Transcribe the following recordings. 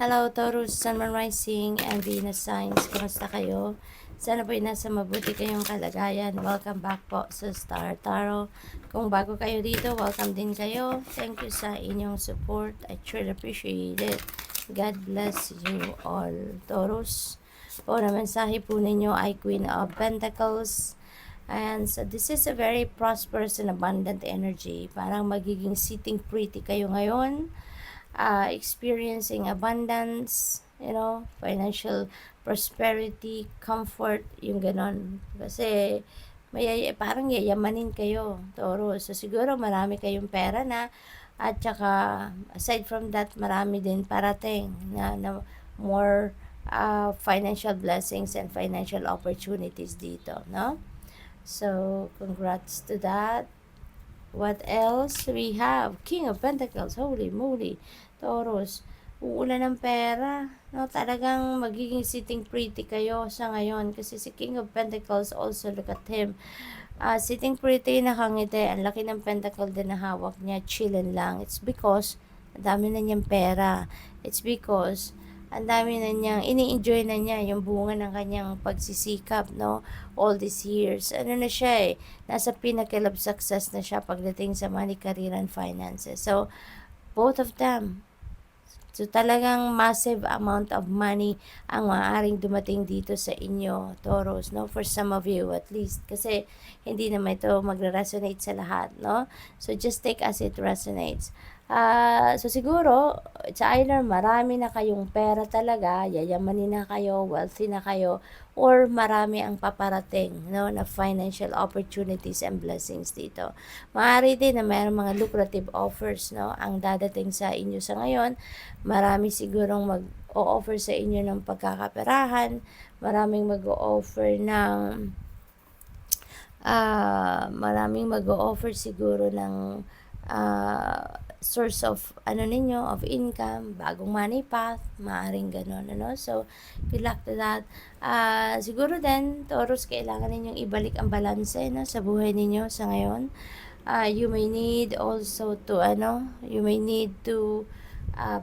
Hello, Taurus, Sun, Moon Rising, and Venus Signs. Kumusta kayo? Sana po'y nasa mabuti kayong kalagayan. Welcome back po sa Star Tarot. Kung bago kayo dito, welcome din kayo. Thank you sa inyong support. I truly appreciate it. God bless you all. Taurus, po na mensahe po ninyo ay Queen of Pentacles. And so this is a very prosperous and abundant energy. Parang magiging sitting pretty kayo ngayon. Experiencing abundance, financial prosperity, comfort, yung ganon. Kasi parang yayamanin kayo, Toro. So siguro marami kayong pera na, at saka aside from that, marami din parating na more financial blessings and financial opportunities dito, no? So congrats to that. What else we have? King of Pentacles. Holy moly. Taurus. Uulan ng pera. No, talagang magiging sitting pretty kayo sa ngayon. Kasi si King of Pentacles, also look at him. Sitting pretty, nakangiti. Ang laki ng pentacle din na hawak niya. Chillin lang. It's because, ang dami na niyang pera. It's because, ang dami na niyang, ini-enjoy na niya yung bunga ng kanyang pagsisikap, no? All these years. Ano na siya nasa pinnacle of success na siya pagdating sa money, career, and finances. So, both of them. So, talagang massive amount of money ang maaaring dumating dito sa inyo, Taurus, no? For some of you, at least. Kasi, hindi naman ito magre-resonate sa lahat, no? So, just take as it resonates. So, siguro, it's either marami na kayong pera talaga, yayamanin na kayo, wealthy na kayo, or marami ang paparating, no, na financial opportunities and blessings dito. Maaari din na mayroong mga lucrative offers, no, ang dadating sa inyo sa ngayon. Marami sigurong mag-o-offer sa inyo ng pagkakaperahan, maraming mag-o-offer ng maraming mag-o-offer siguro ng source of of income, bagong money path, maaring ganon, so good luck to that. Siguro din, Taurus, kailangan ninyong ibalik ang balanse, no, sa buhay ninyo sa ngayon. You may need also to you may need to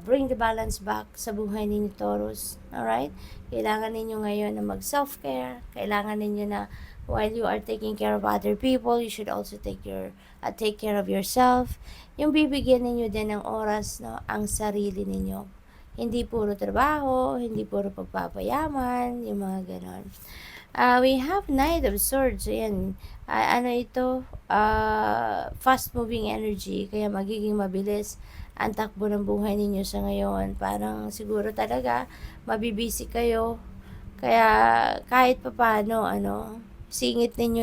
bring the balance back sa buhay ninyo, Taurus. Alright? Kailangan ninyo ngayon na mag self-care. Kailangan ninyo na while you are taking care of other people, you should also take care of yourself. Yung bibigyan ninyo din ng oras, no, ang sarili ninyo. Hindi puro trabaho, hindi puro pagpapayaman, yung mga ganon. We have Knight of Swords. Ayan. Ito? Fast-moving energy. Kaya magiging mabilis ang takbo ng buhay ninyo sa ngayon. Parang siguro talaga mabibisi kayo. Kaya kahit papaano, singit ninyo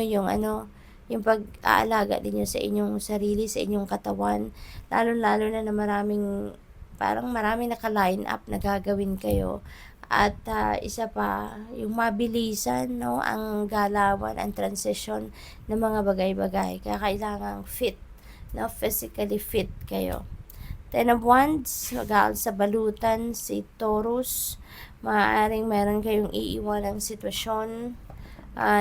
yung pag-aalaga ninyo sa inyong sarili, sa inyong katawan. Lalo-lalo na maraming naka-line up na gagawin kayo. At isa pa, yung mabilisan, no, ang galawan, ang transition ng mga bagay-bagay. Kaya kailangan fit, no, physically fit kayo. Ten of Wands, sa balutan, si Taurus. Maaaring meron kayong iiwanang sitwasyon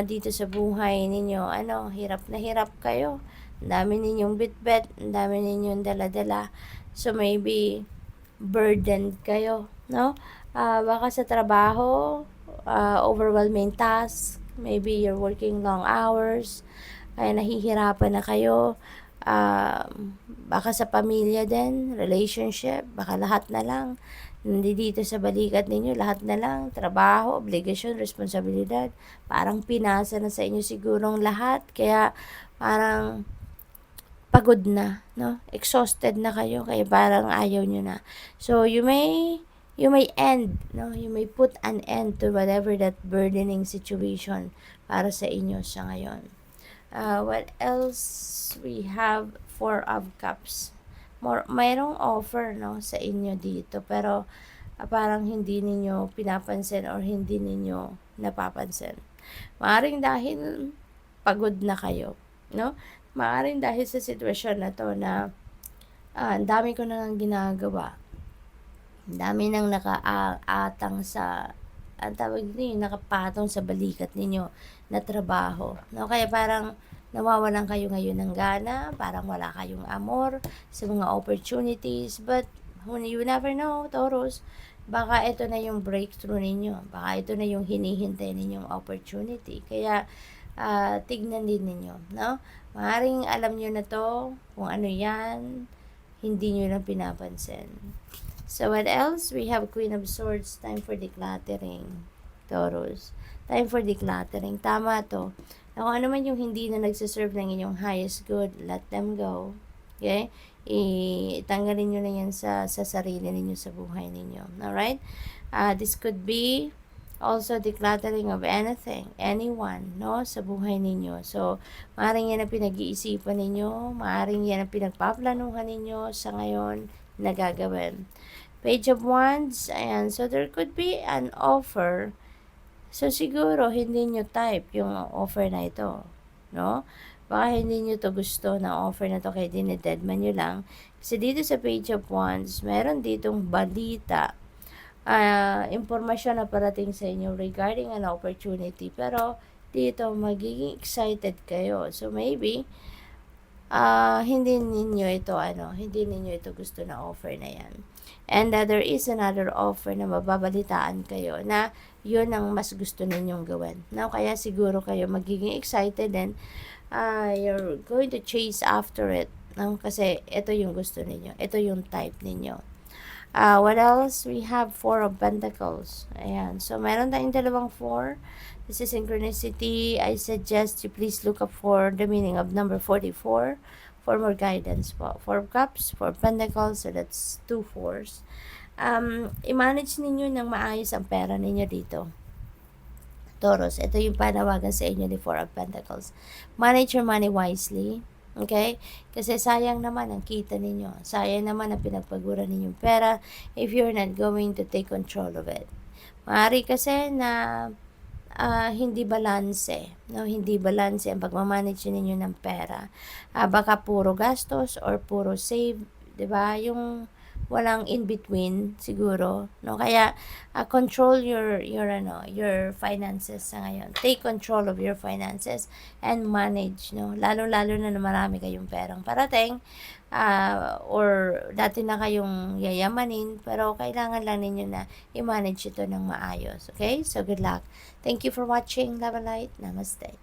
dito sa buhay ninyo. Hirap na hirap kayo. Ang dami ninyong bitbit, ang dami ninyong dala-dala. So maybe burdened kayo, no? Baka sa trabaho, overwhelming task, maybe you're working long hours, kaya nahihirapan na kayo. Baka sa pamilya din, relationship, baka lahat na lang dito sa balikat ninyo, lahat na lang, trabaho, obligasyon, responsibilidad, parang pinasa na sa inyo sigurong lahat, kaya parang pagod na, no? Exhausted na kayo, kaya parang ayaw nyo na. So, you may end, no? You may put an end to whatever that burdening situation para sa inyo sa ngayon. What else we have? Four of Cups. Mayroong offer, no, sa inyo dito, pero parang hindi ninyo pinapansin or hindi ninyo napapansin. Maaring dahil pagod na kayo, no? Maaring dahil sa sitwasyon na to na ang dami ko nang ginagawa. Ang dami nang nakaatang sa ang tawag niyo, nakapatong sa balikat ninyo na trabaho, no? Kaya parang nawawalan kayo ngayon ng gana, parang wala kayong amor sa mga opportunities, but you never know, Taurus, baka ito na yung breakthrough ninyo, baka ito na yung hinihintay ninyong opportunity. Kaya, tignan din ninyo, 'no? Maaaring alam niyo na 'to, kung ano 'yan, hindi niyo lang pinapansin. So, what else? We have Queen of Swords, time for decluttering, Taurus. Time for decluttering, tama 'to. Na kung ano man yung hindi na nagse-serve ng inyong highest good, let them go, okay? Tanggalin niyo na 'yan sa sarili ninyo, sa buhay ninyo, alright? This could be also decluttering of anything, anyone, no, sa buhay ninyo. So, maaaring yan ang pinag-iisipan ninyo, maaaring yan ang pinagpaplanuhan ninyo sa ngayon na gagawin. Page of Wands, ayan. So, there could be an offer. So, siguro, hindi nyo type yung offer na ito, no? Baka hindi nyo to gusto na offer na to, kaya dinededman nyo lang. Kasi dito sa Page of Wands, meron ditong balita, impormasyon na parating sa inyo regarding an opportunity. Pero, dito, magiging excited kayo. So, maybe, hindi ninyo ito gusto na offer na yan. And there is another offer na mababalitaan kayo na yun ang mas gusto ninyong gawin. Now, kaya siguro kayo magiging excited and you're going to chase after it. No? Kasi ito yung gusto ninyo. Ito yung type ninyo. What else? We have Four of Pentacles. Ayan. So, meron tayong dalawang 4. This is synchronicity. I suggest you please look up for the meaning of number 44 for more guidance po. 4 Cups, 4 Pentacles. So, that's 2 4s. I-manage ninyo ng maayos ang pera ninyo dito. Taurus, ito yung panawagan sa inyo ni Four of Pentacles. Manage your money wisely. Okay? Kasi sayang naman ang kita ninyo. Sayang naman ang pinagpaguran ninyong pera if you're not going to take control of it. Maaari kasi na hindi balanse, no? Hindi balanse ang pagmamanage ninyo ng pera. Baka puro gastos or puro save, 'di ba? Yung walang in between siguro, no? Kaya control your finances sa ngayon. Take control of your finances and manage, no? Lalo-lalo na marami kayong perang parating, or dati na kayong yayamanin, pero kailangan lang ninyo na i-manage ito ng maayos. Okay? So, good luck. Thank you for watching. Love and light. Namaste.